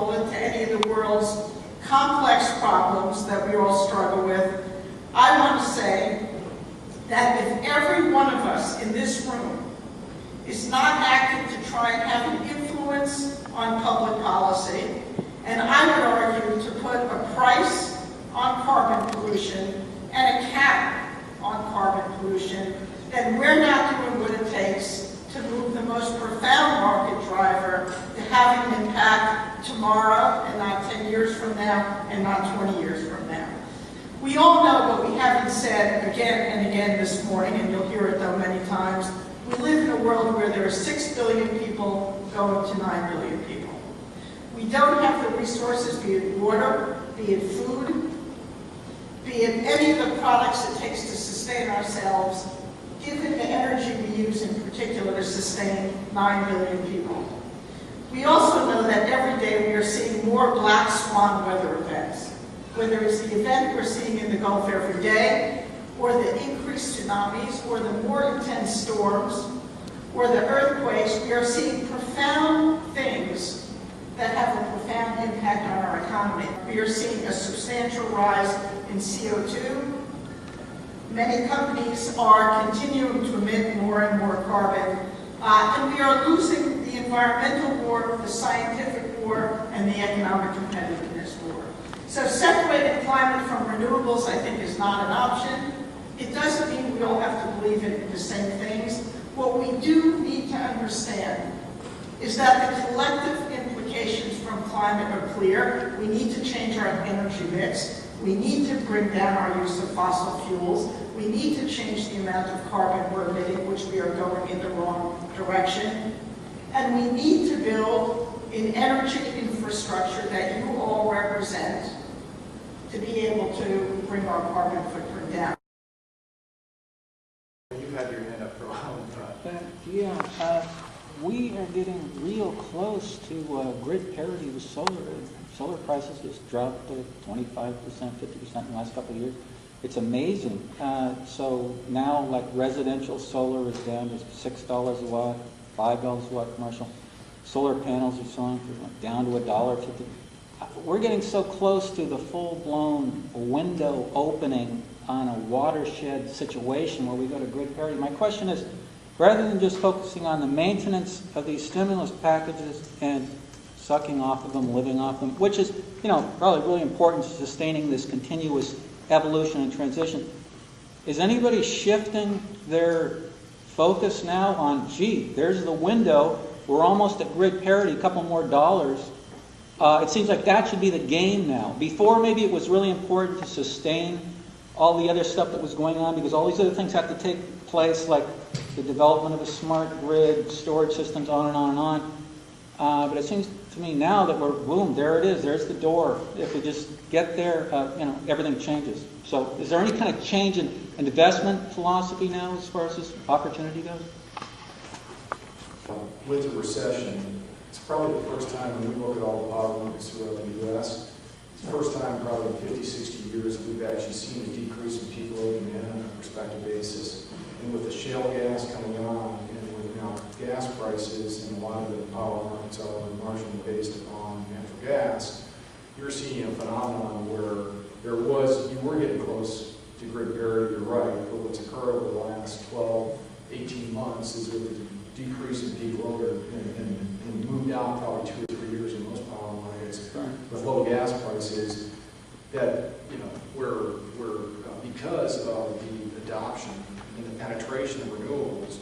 fall into any of the world's complex problems that we all struggle with, I want to say that if every one of us in this room is not acting to try and have an influence on public policy, and I would argue to put a price on carbon pollution and a cap on carbon pollution, then we're not doing what it takes to move the most profound market driver to have an impact tomorrow and not 10 years from now and not 20 years from now. We all know, but we haven't said again and again this morning, and you'll hear it though many times, we live in a world where there are 6 billion people going to 9 billion people. We don't have the resources, be it water, be it food, be it any of the products it takes to sustain ourselves, given the energy we use in particular to sustain 9 billion people. We also know that every day we are seeing more black swan weather events, whether it's the event we're seeing in the Gulf every day, or the increased tsunamis, or the more intense storms, or the earthquakes. We are seeing profound things that have a profound impact on our economy. We are seeing a substantial rise in CO2. Many companies are continuing to emit more and more carbon, and we are losing the environmental war, the scientific war, and the economic competitiveness war. So separating climate from renewables, I think, is not an option. It doesn't mean we all have to believe in the same things. What we do need to understand is that the collective implications from climate are clear. We need to change our energy mix. We need to bring down our use of fossil fuels. We need to change the amount of carbon we're emitting, which we are going in the wrong direction. And we need to build an energy infrastructure that you all represent to be able to bring our carbon footprint down. You've had your hand up for a while. We are getting real close to grid parity with solar. Solar prices just dropped to 25%, 50% in the last couple of years. It's amazing. So now, like, residential solar is down to $6 a watt, $5 a watt commercial. Solar panels are selling for down to $1.50. We're getting so close to the full-blown window opening on a watershed situation where we go to grid parity. My question is, rather than just focusing on the maintenance of these stimulus packages and sucking off of them, living off them, which is, probably really important to sustaining this continuous evolution and transition, is anybody shifting their focus now on, gee, there's the window, we're almost at grid parity, a couple more dollars. It seems like that should be the game now. Before, maybe it was really important to sustain all the other stuff that was going on because all these other things have to take place, like the development of a smart grid, storage systems, on and on and on. But it seems to me now that we're, boom, there it is, there's the door. If we just get there, everything changes. So is there any kind of change in investment philosophy now as far as this opportunity goes? With the recession, it's probably the first time when we look at all the power markets throughout the U.S., it's the first time probably in 50, 60 years that we've actually seen a decrease in peak load demand on a prospective basis. And with the shale gas coming on, and with now gas prices, and a lot of the power markets are marginally based upon natural gas, you're seeing a phenomenon where you were getting close to grid parity, you're right, but what's occurred over the last 12, 18 months is with the decrease in peak load and moved down probably 2 or 3 years in most power markets with low gas prices, that we're because of the adoption and the penetration of renewables,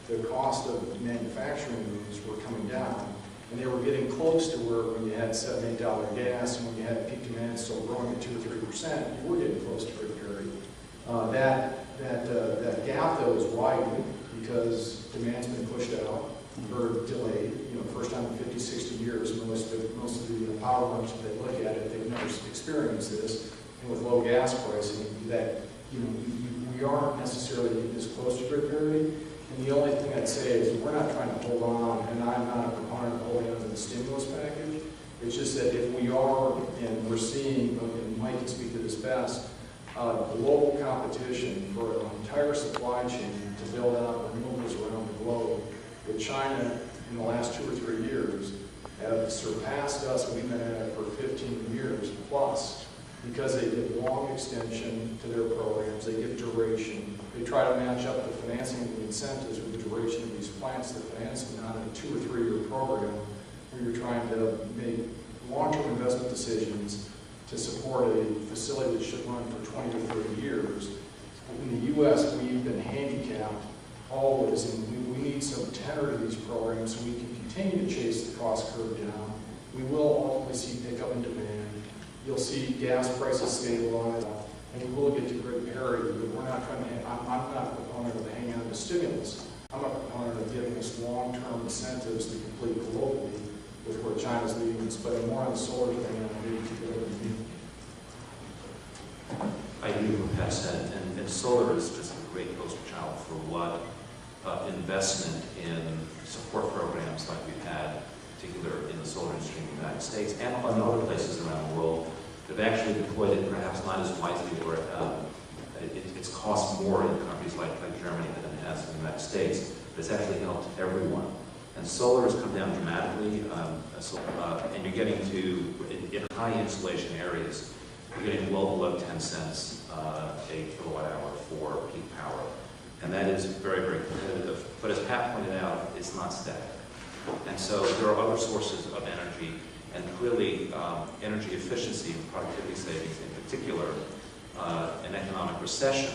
the cost of manufacturing those were coming down, and they were getting close to where when you had $7, $8 gas and when you had peak demand still growing at 2 or 3%, you were getting close to grid parity. That gap though is widening because demand's been pushed out or delayed. First time in 50, 60 years, most of the power markets, if they look at it, they've never experienced this. And with low gas pricing, that we aren't necessarily this close to grid parity. And the only thing I'd say is we're not trying to hold on, and I'm not a proponent of holding on to the stimulus package. It's just that if we are, and we're seeing, and Mike can speak to this best, global competition for an entire supply chain to build out renewables around the globe, with China in the last 2 or 3 years have surpassed us. We've been at it for 15 years plus because they give long extension to their programs. They give duration. They try to match up the financing and the incentives with the duration of these plants. The financing not in a 2 or 3 year program where you're trying to make long-term investment decisions to support a facility that should run for 20 or 30 years. In the U.S., we've been handicapped always, and we need some tenor to these programs so we can continue to chase the cost curve down. We will ultimately see pickup in demand. You'll see gas prices stabilize, and we will get to grid parity, but we're not trying to, I'm not a proponent of hanging on to stimulus. I'm a proponent of giving us long-term incentives to complete globally with where China's leading us, but more on the solar thing, and maybe keep it over to you. I agree with what Pat said, and solar is just a great poster child for what investment in support programs like we've had, particularly in the solar industry in the United States and in other places around the world, have actually deployed it perhaps not as wisely, or it's cost more in countries like Germany than it has in the United States, but it's actually helped everyone. And solar has come down dramatically, and you're getting to, in high insulation areas, you're getting well below 10 cents a kilowatt hour for peak power. And that is very, very competitive. But as Pat pointed out, it's not static. And so there are other sources of energy, and clearly energy efficiency and productivity savings in particular, an economic recession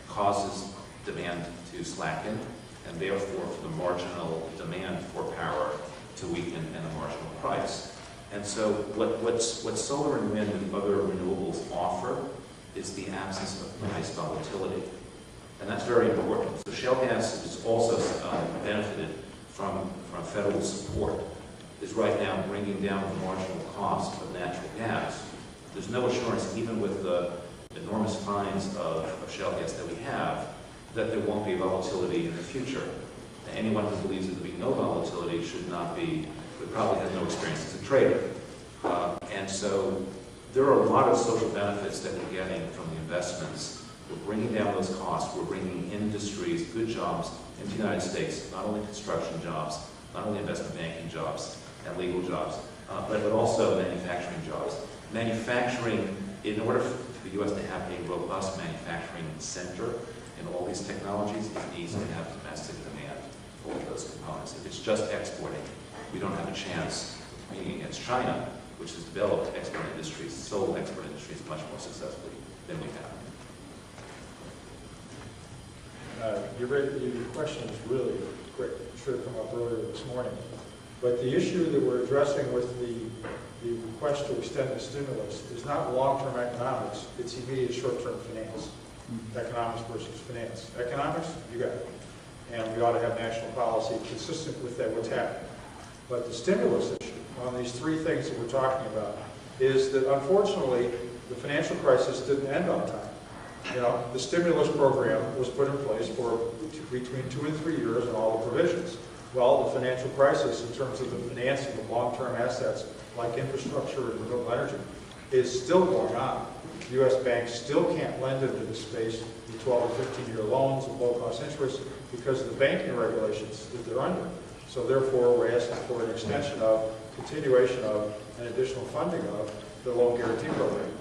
causes demand to slacken, and therefore for the marginal demand for power to weaken and the marginal price. And so what solar and wind and other renewables offer is the absence of price volatility. And that's very important. So shale gas has also benefited from federal support, is right now bringing down the marginal cost of natural gas. There's no assurance, even with the enormous finds of shale gas that we have, that there won't be volatility in the future. Anyone who believes that there'll be no volatility would probably have no experience as a trader. And so there are a lot of social benefits that we're getting from the investments. We're bringing down those costs. We're bringing industries, good jobs into the United States, not only construction jobs, not only investment banking jobs and legal jobs, but also manufacturing jobs. Manufacturing, in order for the U.S. to have a robust manufacturing center in all these technologies, it needs to have domestic demand for all those components. If it's just exporting, we don't have a chance of competing against China, which has developed export industries, sold export industries much more successfully than we have. Your question is really great. It should have come up earlier this morning. But the issue that we're addressing with the request to extend the stimulus is not long-term economics, it's immediate short-term finance. Economics versus finance. Economics, you got it. And we ought to have national policy consistent with that, what's happening. But the stimulus issue on these three things that we're talking about is that unfortunately the financial crisis didn't end on time. You know, the stimulus program was put in place for between 2 and 3 years and all the provisions. Well, the financial crisis in terms of the financing of long-term assets like infrastructure and renewable energy is still going on. U.S. banks still can't lend into this space in 12 or 15-year loans with low-cost interest because of the banking regulations that they're under. So therefore, we're asking for an extension of, continuation of, and additional funding of the loan guarantee program.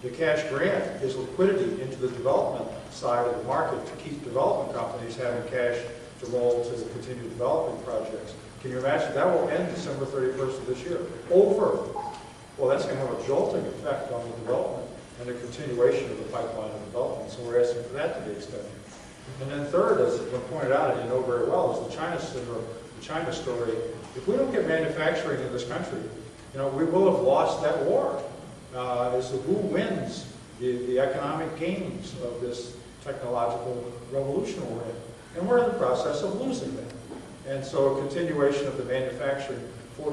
The cash grant is liquidity into the development side of the market to keep development companies having cash to roll to continue developing projects. Can you imagine? That will end December 31st of this year. Over. Well, that's going to have a jolting effect on the development and the continuation of the pipeline of development. So we're asking for that to be extended. And then third, as has been pointed out, and you know very well, is the China syndrome, the China story. If we don't get manufacturing in this country, you know, we will have lost that war. As to who wins the economic gains of this technological revolution we're in. And we're in the process of losing that. And so a continuation of the manufacturing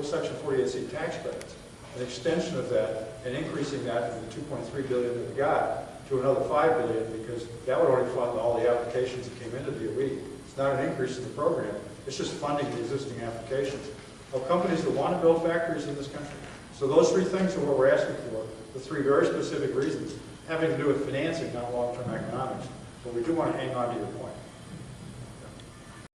Section 48C tax credits, an extension of that, and increasing that from the $2.3 billion that we got to another $5 billion, because that would already fund all the applications that came into DOE. It's not an increase in the program. It's just funding the existing applications of companies that want to build factories in this country. So those three things are what we're asking for, the three very specific reasons, having to do with financing, not long-term economics. But we do want to hang on to your point.